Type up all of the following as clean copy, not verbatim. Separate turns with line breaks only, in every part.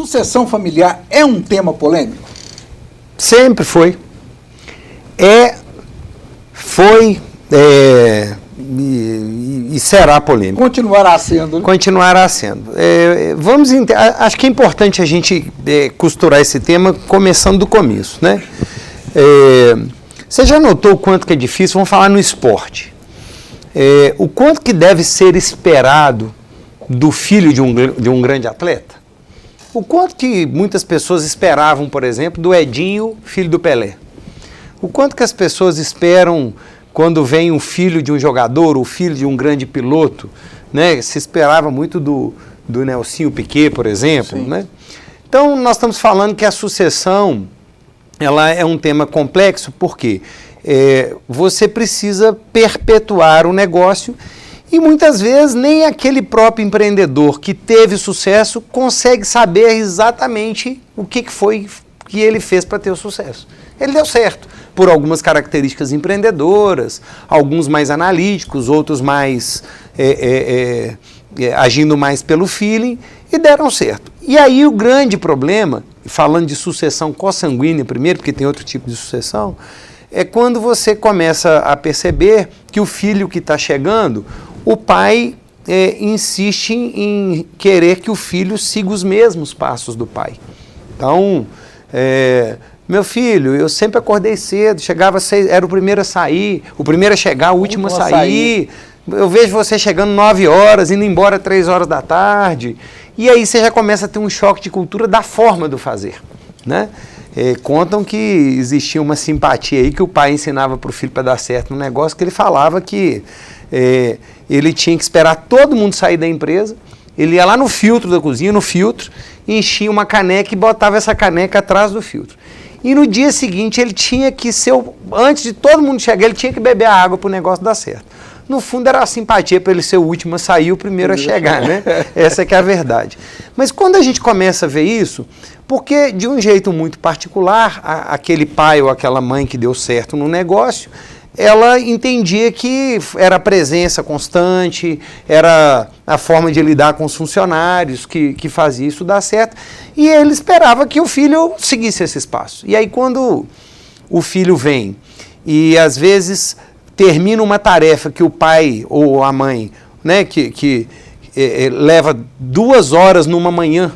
sucessão familiar é um tema polêmico?
Sempre foi. Foi e será polêmico.
Continuará sendo, né?
Continuará sendo. Acho que é importante a gente costurar esse tema começando do começo, né? Você já notou o quanto que é difícil? Vamos falar no esporte. O quanto que deve ser esperado do filho de um grande atleta? O quanto que muitas pessoas esperavam, por exemplo, do Edinho, filho do Pelé? O quanto que as pessoas esperam quando vem um filho de um jogador, o filho de um grande piloto, né? Se esperava muito do Nelsinho Piquet, por exemplo, né? Então, nós estamos falando que a sucessão, ela é um tema complexo, porque você precisa perpetuar o negócio e muitas vezes nem aquele próprio empreendedor que teve sucesso consegue saber exatamente o que foi que ele fez para ter o sucesso. Ele deu certo por algumas características empreendedoras, alguns mais analíticos, outros mais agindo mais pelo feeling, e deram certo. E aí o grande problema, falando de sucessão consanguínea primeiro, porque tem outro tipo de sucessão, é quando você começa a perceber que o filho que está chegando, o pai insiste em querer que o filho siga os mesmos passos do pai. Então, meu filho, eu sempre acordei cedo, chegava às 6, era o primeiro a sair, o primeiro a chegar, o último a sair. Eu vejo você chegando 9 horas, indo embora 3 horas da tarde. E aí você já começa a ter um choque de cultura da forma do fazer, né? Contam que existia uma simpatia aí que o pai ensinava para o filho para dar certo no negócio, que ele falava que ele tinha que esperar todo mundo sair da empresa, ele ia lá no filtro da cozinha, enchia uma caneca e botava essa caneca atrás do filtro. E no dia seguinte ele tinha que antes de todo mundo chegar, ele tinha que beber a água para o negócio dar certo. No fundo era a simpatia para ele ser o último a sair, o primeiro a chegar, né? Essa é que é a verdade. Mas quando a gente começa a ver isso, porque de um jeito muito particular, aquele pai ou aquela mãe que deu certo no negócio, ela entendia que era a presença constante, era a forma de lidar com os funcionários que fazia isso dar certo, e ele esperava que o filho seguisse esse espaço. E aí quando o filho vem e às vezes termina uma tarefa que o pai ou a mãe, né, que leva 2 horas numa manhã,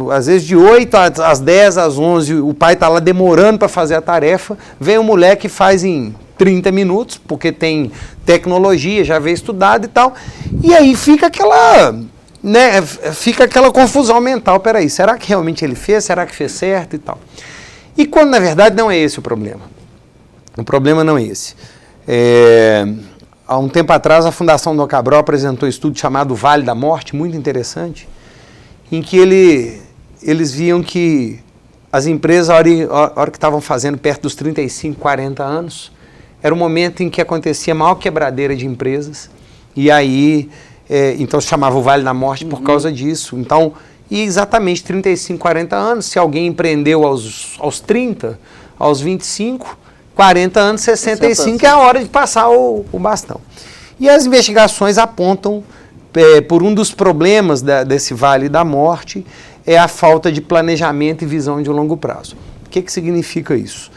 às vezes de 8 às 10, às 11, o pai está lá demorando para fazer a tarefa, vem o moleque que faz em 30 minutos, porque tem tecnologia, já veio estudado e tal, e aí fica aquela confusão mental, peraí, será que realmente ele fez, será que fez certo e tal? E quando na verdade não é esse o problema não é esse. Há um tempo atrás a Fundação Dom Cabral apresentou um estudo chamado Vale da Morte, muito interessante, em que eles viam que as empresas, a hora que estavam fazendo perto dos 35, 40 anos, era o momento em que acontecia a maior quebradeira de empresas, e aí, então se chamava o Vale da Morte por causa disso. Então, e exatamente 35, 40 anos, se alguém empreendeu aos 30, aos 25, 40 anos, 65 é a hora de passar o bastão. E as investigações apontam, por um dos problemas desse Vale da Morte, é a falta de planejamento e visão de longo prazo. O que significa isso?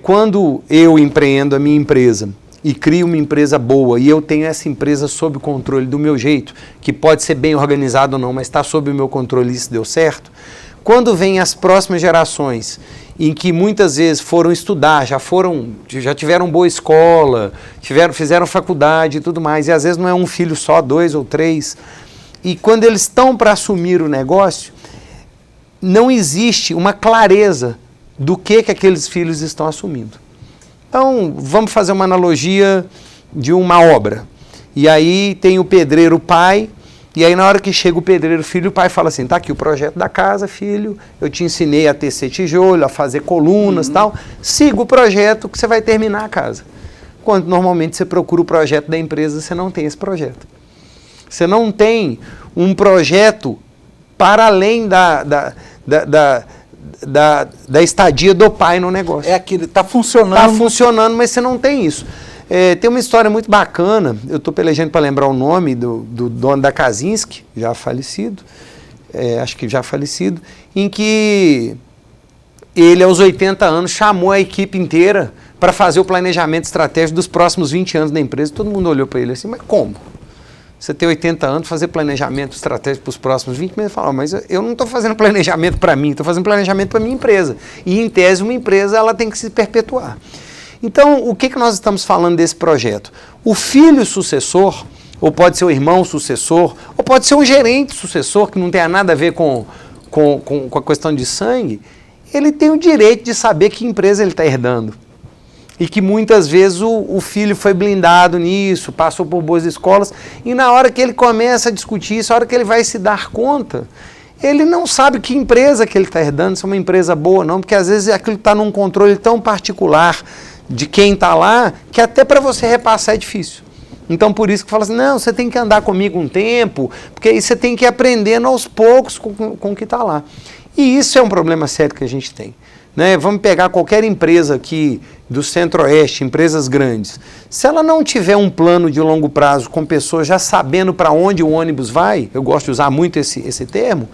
Quando eu empreendo a minha empresa e crio uma empresa boa e eu tenho essa empresa sob o controle do meu jeito, que pode ser bem organizado ou não, mas está sob o meu controle e isso deu certo, quando vem as próximas gerações em que muitas vezes foram estudar, já tiveram boa escola, fizeram faculdade e tudo mais, e às vezes não é um filho só, 2 ou 3, e quando eles estão para assumir o negócio, não existe uma clareza do que aqueles filhos estão assumindo. Então, vamos fazer uma analogia de uma obra. E aí tem o pedreiro, o pai, e aí na hora que chega o pedreiro, filho, o pai fala assim, tá aqui o projeto da casa, filho, eu te ensinei a tecer tijolo, a fazer colunas e tal, siga o projeto que você vai terminar a casa. Quando normalmente você procura o projeto da empresa, você não tem esse projeto. Você não tem um projeto para além da estadia do pai no negócio.
É aquilo, está funcionando.
Está funcionando, mas você não tem isso. Tem uma história muito bacana, eu estou pelejando para lembrar o nome do dono da Kaczynski, já falecido, acho que já falecido, em que ele, aos 80 anos, chamou a equipe inteira para fazer o planejamento estratégico dos próximos 20 anos da empresa. Todo mundo olhou para ele assim, mas como? Você tem 80 anos, fazer planejamento estratégico para os próximos 20 meses, fala, mas eu não estou fazendo planejamento para mim, estou fazendo planejamento para a minha empresa. E, em tese, uma empresa ela tem que se perpetuar. Então, o que nós estamos falando desse projeto? O filho sucessor, ou pode ser o irmão sucessor, ou pode ser um gerente sucessor, que não tenha nada a ver com a questão de sangue, ele tem o direito de saber que empresa ele está herdando. E que muitas vezes o filho foi blindado nisso, passou por boas escolas, e na hora que ele começa a discutir isso, na hora que ele vai se dar conta, ele não sabe que empresa que ele está herdando, se é uma empresa boa ou não, porque às vezes aquilo está num controle tão particular de quem está lá, que até para você repassar é difícil. Então, por isso que fala assim, não, você tem que andar comigo um tempo, porque aí você tem que ir aprendendo aos poucos com o que está lá. E isso é um problema sério que a gente tem. Né? Vamos pegar qualquer empresa aqui do Centro-Oeste, empresas grandes. Se ela não tiver um plano de longo prazo com pessoas já sabendo para onde o ônibus vai, eu gosto de usar muito esse termo,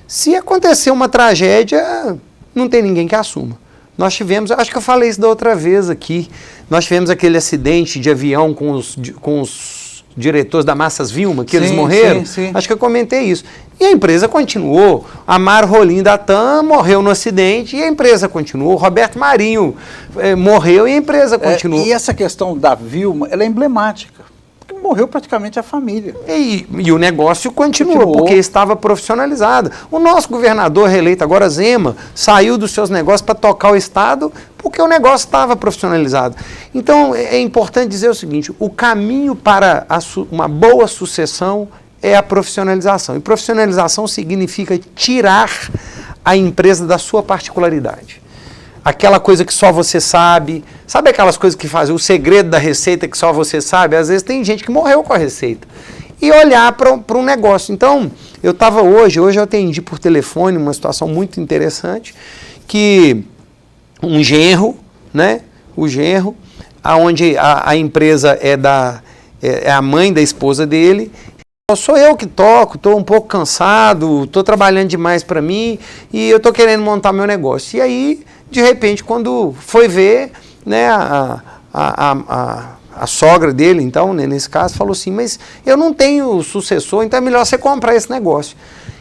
se acontecer uma tragédia, não tem ninguém que assuma. Nós tivemos, acho que eu falei isso da outra vez aqui, nós tivemos aquele acidente de avião com os diretores da Massas Vilma, que eles morreram,
sim.
Acho que eu comentei isso. E a empresa continuou. A Mar Rolim da TAM morreu no acidente e a empresa continuou. Roberto Marinho morreu e a empresa continuou.
E essa questão da Vilma, ela é emblemática. Porque morreu praticamente a família.
E o negócio continuou, porque estava profissionalizado. O nosso governador reeleito agora, Zema, saiu dos seus negócios para tocar o Estado porque o negócio estava profissionalizado. Então, é importante dizer o seguinte, o caminho para uma boa sucessão é a profissionalização. E profissionalização significa tirar a empresa da sua particularidade. Aquela coisa que só você sabe. Sabe aquelas coisas que fazem o segredo da receita que só você sabe? Às vezes tem gente que morreu com a receita. E olhar para um negócio. Então, eu estava hoje eu atendi por telefone uma situação muito interessante, que um genro, né? O genro, onde a empresa é a mãe da esposa dele. Sou eu que toco, estou um pouco cansado, estou trabalhando demais para mim e eu estou querendo montar meu negócio. E aí, de repente, quando foi ver, né, a sogra dele, então, né, nesse caso, falou assim, mas eu não tenho sucessor, então é melhor você comprar esse negócio.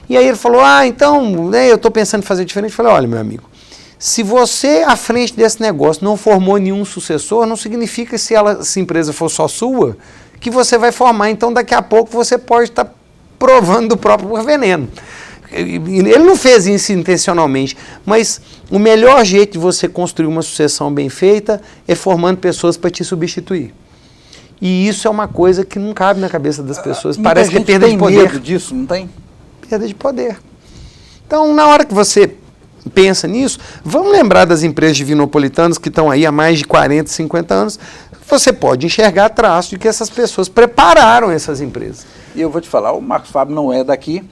E aí ele falou, então, né, eu estou pensando em fazer diferente. Eu falei, olha, meu amigo, se você, à frente desse negócio, não formou nenhum sucessor, não significa que se essa empresa for só sua, que você vai formar. Então, daqui a pouco, você pode estar provando do próprio veneno. Ele não fez isso intencionalmente, mas o melhor jeito de você construir uma sucessão bem feita é formando pessoas para te substituir. E isso é uma coisa que não cabe na cabeça das pessoas. Parece que é perda de poder.
Tem medo disso, não tem?
Perda de poder. Então, na hora que você pensa nisso, vamos lembrar das empresas divinopolitanas que estão aí há mais de 40, 50 anos, você pode enxergar traços de que essas pessoas prepararam essas empresas.
E eu vou te falar, o Marcos Fábio não é daqui.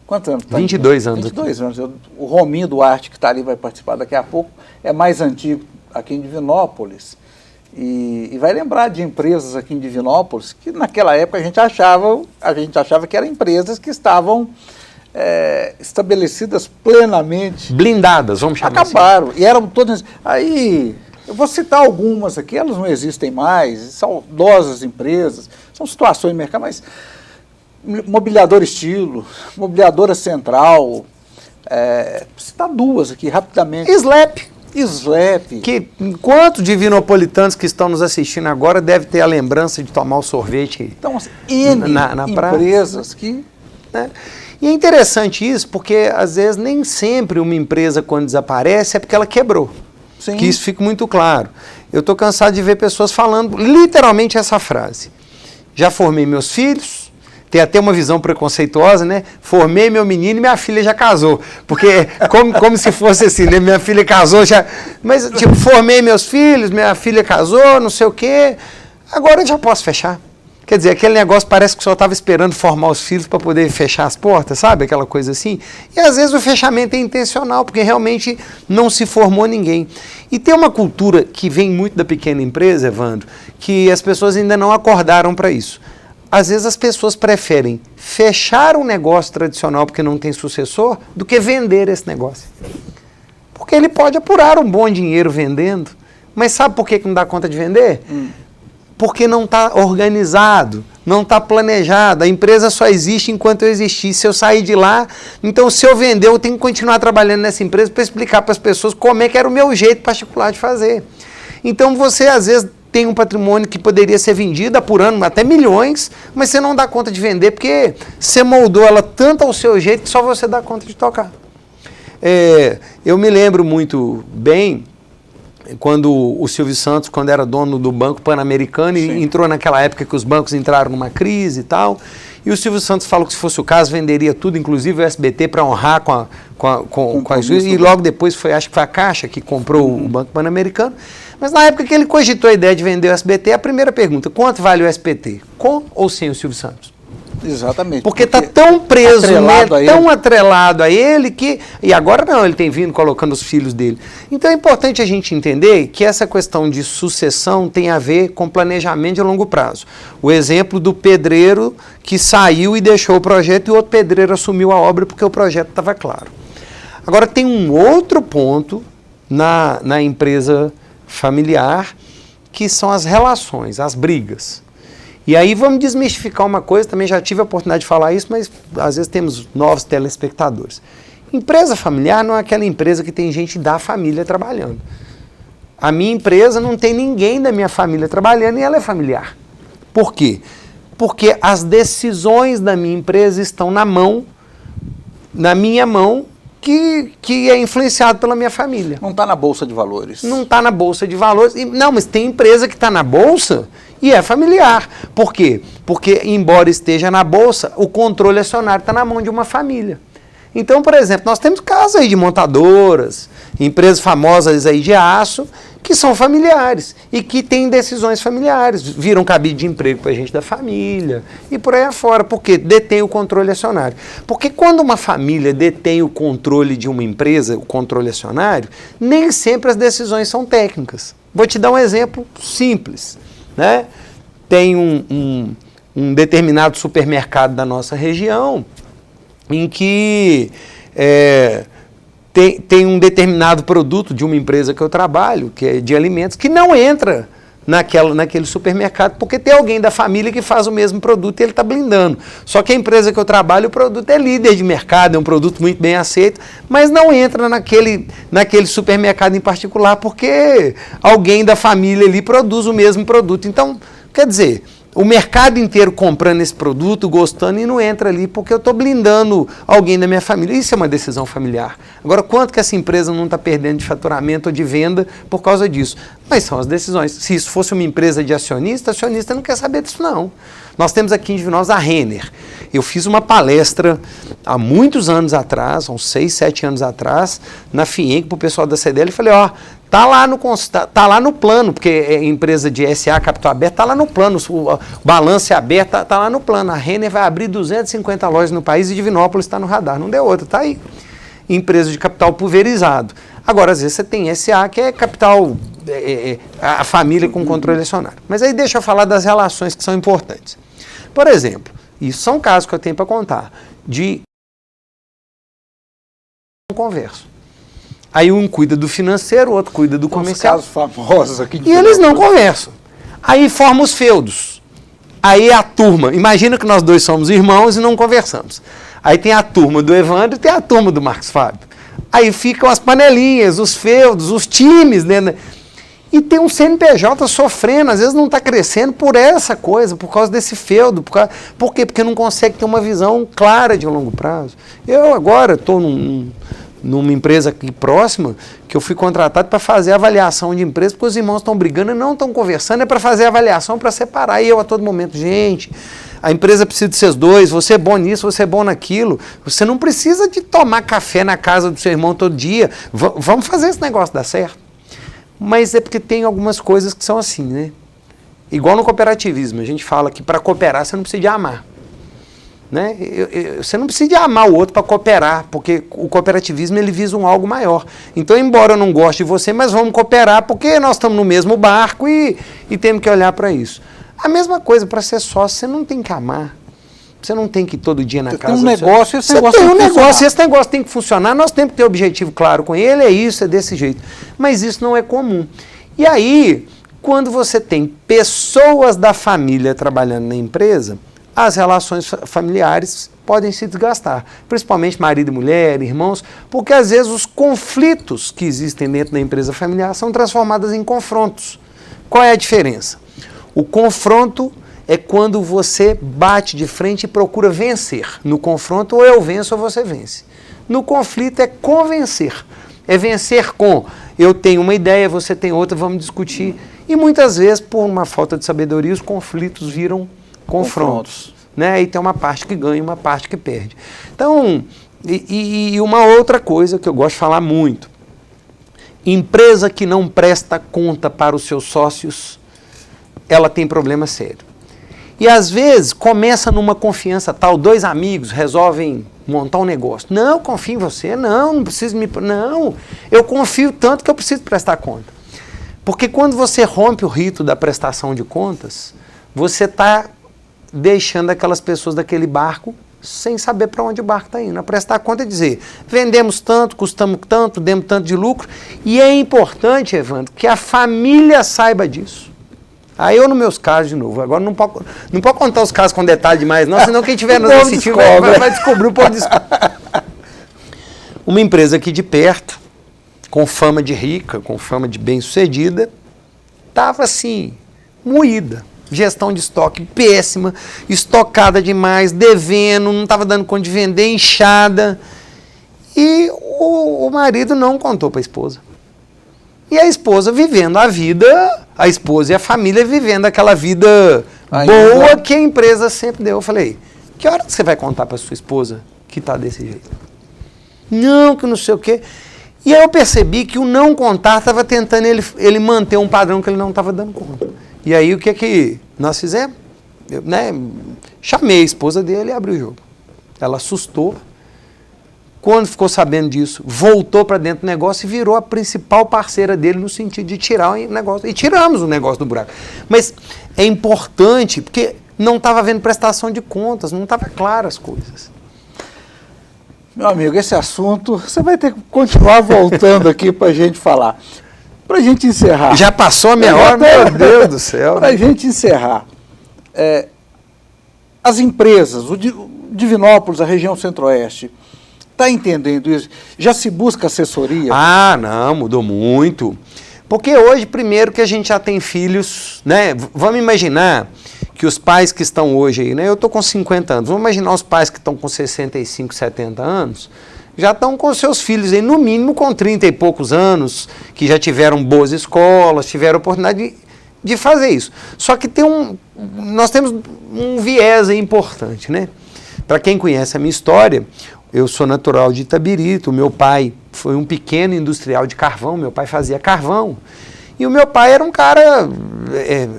Quantos anos?
22 anos.
22 anos. O Rominho Duarte, que está ali, vai participar daqui a pouco, é mais antigo aqui em Divinópolis. E vai lembrar de empresas aqui em Divinópolis que naquela época a gente achava que eram empresas que estavam estabelecidas plenamente.
Blindadas, vamos chamar assim.
Acabaram. E eram todas... Aí, eu vou citar algumas aqui, elas não existem mais, saudosas empresas, são situações de mercado, mas Mobiliadora Estilo, Mobiliadora Central, citar duas aqui rapidamente.
Slap.
Que
enquanto divinopolitanos que estão nos assistindo agora deve ter a lembrança de tomar o sorvete
então, na empresas que...
Né? E é interessante isso, porque às vezes nem sempre uma empresa quando desaparece é porque ela quebrou.
Sim.
Que isso fique muito claro. Eu estou cansado de ver pessoas falando literalmente essa frase. Já formei meus filhos, tem até uma visão preconceituosa, né? Formei meu menino e minha filha já casou. Porque como se fosse assim, né? Minha filha casou já... Mas, tipo, formei meus filhos, minha filha casou, não sei o quê. Agora eu já posso fechar. Quer dizer, aquele negócio parece que só estava esperando formar os filhos para poder fechar as portas, sabe? Aquela coisa assim. E às vezes o fechamento é intencional, porque realmente não se formou ninguém. E tem uma cultura que vem muito da pequena empresa, Evandro, que as pessoas ainda não acordaram para isso. às vezes as pessoas preferem fechar um negócio tradicional porque não tem sucessor do que vender esse negócio. Porque ele pode apurar um bom dinheiro vendendo, mas sabe por que não dá conta de vender? Porque não está organizado, não está planejado. A empresa só existe enquanto eu existir. Se eu sair de lá, então se eu vender, eu tenho que continuar trabalhando nessa empresa para explicar para as pessoas como é que era o meu jeito particular de fazer. Então você, às vezes, tem um patrimônio que poderia ser vendido apurando até milhões, mas você não dá conta de vender porque você moldou ela tanto ao seu jeito que só você dá conta de tocar. Eu me lembro muito bem quando o Silvio Santos, quando era dono do Banco Pan-Americano, e entrou naquela época que os bancos entraram numa crise e tal, e o Silvio Santos falou que se fosse o caso venderia tudo, inclusive o SBT, para honrar com as juízes, e logo depois acho que foi a Caixa que comprou o Banco Pan-Americano. Mas na época que ele cogitou a ideia de vender o SBT, a primeira pergunta: quanto vale o SBT? Com ou sem o Silvio Santos?
Exatamente.
Porque está tão preso nele, tão atrelado a ele, que... E agora não, ele tem vindo colocando os filhos dele. Então é importante a gente entender que essa questão de sucessão tem a ver com planejamento de longo prazo. O exemplo do pedreiro que saiu e deixou o projeto e o outro pedreiro assumiu a obra porque o projeto estava claro. Agora tem um outro ponto na empresa familiar, que são as relações, as brigas. E aí vamos desmistificar uma coisa, também já tive a oportunidade de falar isso, mas às vezes temos novos telespectadores. Empresa familiar não é aquela empresa que tem gente da família trabalhando. A minha empresa não tem ninguém da minha família trabalhando e ela é familiar. Por quê? Porque as decisões da minha empresa estão na minha mão, que é influenciado pela minha família.
Não está na Bolsa de Valores.
Não está na Bolsa de Valores. Não, mas tem empresa que está na Bolsa e é familiar. Por quê? Porque, embora esteja na Bolsa, o controle acionário está na mão de uma família. Então, por exemplo, nós temos casos aí de montadoras, empresas famosas aí de aço, que são familiares e que têm decisões familiares, viram cabide de emprego para gente da família e por aí afora, porque detém o controle acionário. Porque quando uma família detém o controle de uma empresa, o controle acionário, nem sempre as decisões são técnicas. Vou te dar um exemplo simples, né? Tem um determinado supermercado da nossa região em que tem um determinado produto de uma empresa que eu trabalho, que é de alimentos, que não entra naquele supermercado, porque tem alguém da família que faz o mesmo produto e ele está blindando. Só que a empresa que eu trabalho, o produto é líder de mercado, é um produto muito bem aceito, mas não entra naquele supermercado em particular, porque alguém da família ali produz o mesmo produto. Então, quer dizer, o mercado inteiro comprando esse produto, gostando, e não entra ali porque eu estou blindando alguém da minha família. Isso é uma decisão familiar. Agora, quanto que essa empresa não está perdendo de faturamento ou de venda por causa disso? Mas são as decisões. Se isso fosse uma empresa de acionista não quer saber disso, não. Nós temos aqui em Divinópolis a Renner. Eu fiz uma palestra há muitos anos atrás, uns 6, 7 anos atrás, na FIENC, para o pessoal da CDL, e falei, tá lá no plano, porque é empresa de SA, capital aberto, tá lá no plano, o balanço é aberto, tá lá no plano. A Renner vai abrir 250 lojas no país e Divinópolis está no radar, não deu outra, tá aí. Empresa de capital pulverizado. Agora, às vezes você tem SA, que é capital, a família com controle acionário. Mas aí deixa eu falar das relações que são importantes. Por exemplo, isso são casos que eu tenho para contar, de converso. Aí um cuida do financeiro, o outro cuida do comercial.
Os casos famosos aqui.
E eles não conversam. Aí formam os feudos. Aí a turma, imagina que nós dois somos irmãos e não conversamos. Aí tem a turma do Evandro e tem a turma do Marcos Fábio. Aí ficam as panelinhas, os feudos, os times, né? E tem um CNPJ sofrendo, às vezes não está crescendo por essa coisa, por causa desse feudo. Por quê? Porque não consegue ter uma visão clara de longo prazo. Eu agora estou numa empresa aqui próxima, que eu fui contratado para fazer avaliação de empresa, porque os irmãos estão brigando e não estão conversando, é para fazer avaliação, para separar. E eu a todo momento, gente, a empresa precisa de vocês dois, você é bom nisso, você é bom naquilo. Você não precisa de tomar café na casa do seu irmão todo dia. Vamos fazer esse negócio dar certo. Mas é porque tem algumas coisas que são assim, né? Igual no cooperativismo, a gente fala que para cooperar você não precisa de amar. Né? Você não precisa de amar o outro para cooperar, porque o cooperativismo ele visa um algo maior. Então, embora eu não goste de você, mas vamos cooperar porque nós estamos no mesmo barco e temos que olhar para isso. A mesma coisa, para ser sócio, você não tem que amar. Você não tem que ir todo dia na casa.
Tem um negócio, esse negócio
tem
tem
um
que
negócio,
funcionar.
esse negócio tem que funcionar, nós temos que ter objetivo claro com ele, é isso, é desse jeito. Mas isso não é comum. E aí, quando você tem pessoas da família trabalhando na empresa, as relações familiares podem se desgastar, principalmente marido e mulher, irmãos, porque às vezes os conflitos que existem dentro da empresa familiar são transformados em confrontos. Qual é a diferença? O confronto é quando você bate de frente e procura vencer. No confronto, ou eu venço ou você vence. No conflito é convencer. É vencer com eu tenho uma ideia, você tem outra, vamos discutir. E muitas vezes, por uma falta de sabedoria, os conflitos viram confrontos. Né? Aí tem uma parte que ganha e uma parte que perde. Então, e uma outra coisa que eu gosto de falar muito. Empresa que não presta conta para os seus sócios, ela tem problema sério. E às vezes começa numa confiança tal, dois amigos resolvem montar um negócio. Não, eu confio em você, não preciso me... Não, eu confio tanto que eu preciso prestar conta. Porque quando você rompe o rito da prestação de contas, você está deixando aquelas pessoas daquele barco sem saber para onde o barco está indo. A prestar conta é dizer, vendemos tanto, custamos tanto, demos tanto de lucro. E é importante, Evandro, que a família saiba disso. Aí eu, nos meus casos, de novo, agora não pode contar os casos com detalhe demais, não, senão quem estiver nos assistindo vai descobrir, o povo descobre. Uma empresa aqui de perto, com fama de rica, com fama de bem-sucedida, estava assim, moída. Gestão de estoque péssima, estocada demais, devendo, não estava dando conta de vender, inchada. E o marido não contou para a esposa. E a esposa vivendo a vida, a esposa e a família vivendo aquela vida boa que a empresa sempre deu. Eu falei, que hora você vai contar para sua esposa que está desse jeito? Não, que não sei o quê. E aí eu percebi que o não contar estava tentando ele manter um padrão que ele não estava dando conta. E aí o que nós fizemos? Eu, chamei a esposa dele e abri o jogo. Ela assustou. Quando ficou sabendo disso, voltou para dentro do negócio e virou a principal parceira dele no sentido de tirar o negócio. E tiramos o negócio do buraco. Mas é importante, porque não estava havendo prestação de contas, não estava claro as coisas.
Meu amigo, esse assunto, você vai ter que continuar voltando aqui para a gente falar. Para a gente encerrar.
Já passou a meia hora, meu Deus do céu.
Para a gente encerrar. As empresas, o Divinópolis, a região centro-oeste, está entendendo isso? Já se busca assessoria?
Ah, não, mudou muito. Porque hoje, primeiro que a gente já tem filhos, né? Vamos imaginar que os pais que estão hoje aí, né? Eu estou com 50 anos, vamos imaginar os pais que estão com 65, 70 anos, já estão com seus filhos aí, no mínimo com 30 e poucos anos, que já tiveram boas escolas, tiveram oportunidade de fazer isso. Só que nós temos um viés aí importante, né? Para quem conhece a minha história, eu sou natural de Itabirito, o meu pai foi um pequeno industrial de carvão, meu pai fazia carvão. E o meu pai era um cara,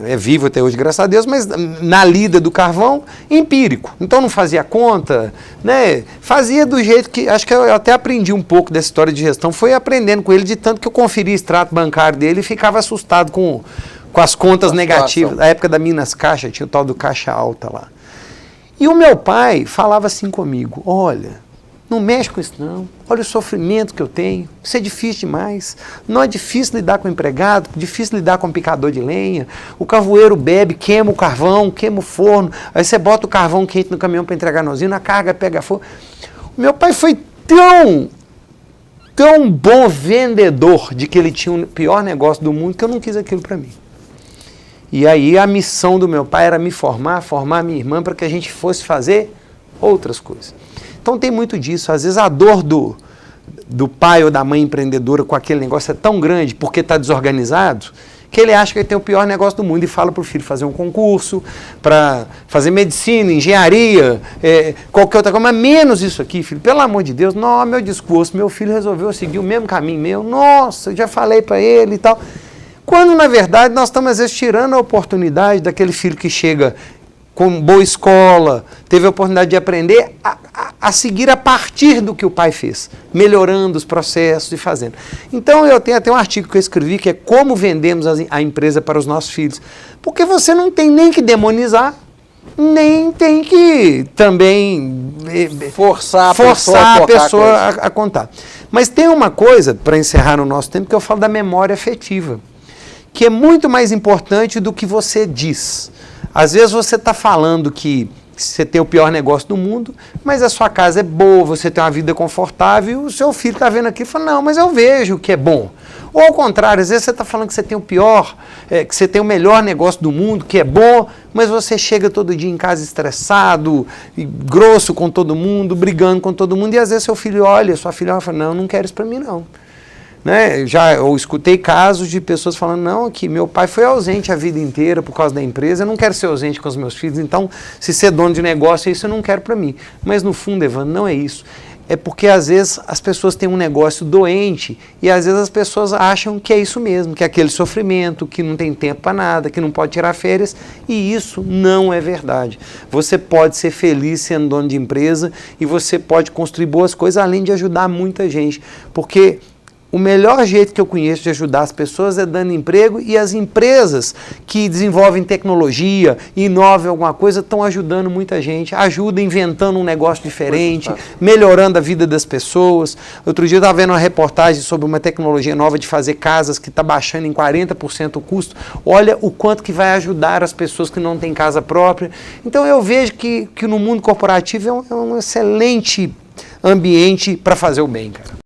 é vivo até hoje, graças a Deus, mas na lida do carvão, empírico. Então não fazia conta, né? Fazia do jeito que, acho que eu até aprendi um pouco dessa história de gestão, foi aprendendo com ele, de tanto que eu conferia extrato bancário dele e ficava assustado com as contas negativas. Na época da Minas Caixa, tinha o tal do caixa alta lá. E o meu pai falava assim comigo, olha, não mexe com isso não, olha o sofrimento que eu tenho, isso é difícil demais, não é difícil lidar com o empregado, difícil lidar com o picador de lenha, o carvoeiro bebe, queima o carvão, queima o forno, aí você bota o carvão quente no caminhão para entregar na usina, a carga pega fogo. O meu pai foi tão bom vendedor de que ele tinha o pior negócio do mundo que eu não quis aquilo para mim. E aí a missão do meu pai era me formar minha irmã para que a gente fosse fazer outras coisas. Então tem muito disso. Às vezes a dor do pai ou da mãe empreendedora com aquele negócio é tão grande porque está desorganizado que ele acha que ele tem o pior negócio do mundo e fala para o filho fazer um concurso, para fazer medicina, engenharia, qualquer outra coisa, mas menos isso aqui, filho. Pelo amor de Deus, não, meu discurso, meu filho resolveu seguir o mesmo caminho meu, nossa, eu já falei para ele e tal. Quando, na verdade, nós estamos, às vezes, tirando a oportunidade daquele filho que chega com boa escola, teve a oportunidade de aprender, a seguir a partir do que o pai fez, melhorando os processos e fazendo. Então eu tenho até um artigo que eu escrevi que é como vendemos a empresa para os nossos filhos. Porque você não tem nem que demonizar, nem tem que também forçar a pessoa a contar. Mas tem uma coisa, para encerrar no nosso tempo, que eu falo da memória afetiva, que é muito mais importante do que você diz. Às vezes você está falando que você tem o pior negócio do mundo, mas a sua casa é boa, você tem uma vida confortável, e o seu filho está vendo aqui e fala, não, mas eu vejo que é bom. Ou ao contrário, às vezes você está falando que você tem o pior, que você tem o melhor negócio do mundo, que é bom, mas você chega todo dia em casa estressado, e grosso com todo mundo, brigando com todo mundo, e às vezes seu filho olha, sua filha olha e fala, não, não quero isso para mim não. Né? Eu escutei casos de pessoas falando, não, que meu pai foi ausente a vida inteira por causa da empresa, eu não quero ser ausente com os meus filhos, então se ser dono de negócio, isso eu não quero para mim. Mas no fundo, Evandro, não é isso. É porque às vezes as pessoas têm um negócio doente e às vezes as pessoas acham que é isso mesmo, que é aquele sofrimento, que não tem tempo para nada, que não pode tirar férias, e isso não é verdade. Você pode ser feliz sendo dono de empresa e você pode construir boas coisas, além de ajudar muita gente, porque o melhor jeito que eu conheço de ajudar as pessoas é dando emprego, e as empresas que desenvolvem tecnologia, inovam alguma coisa, estão ajudando muita gente, ajudam inventando um negócio diferente, melhorando a vida das pessoas. Outro dia eu estava vendo uma reportagem sobre uma tecnologia nova de fazer casas que está baixando em 40% o custo. Olha o quanto que vai ajudar as pessoas que não têm casa própria. Então eu vejo que no mundo corporativo é um excelente ambiente para fazer o bem, cara.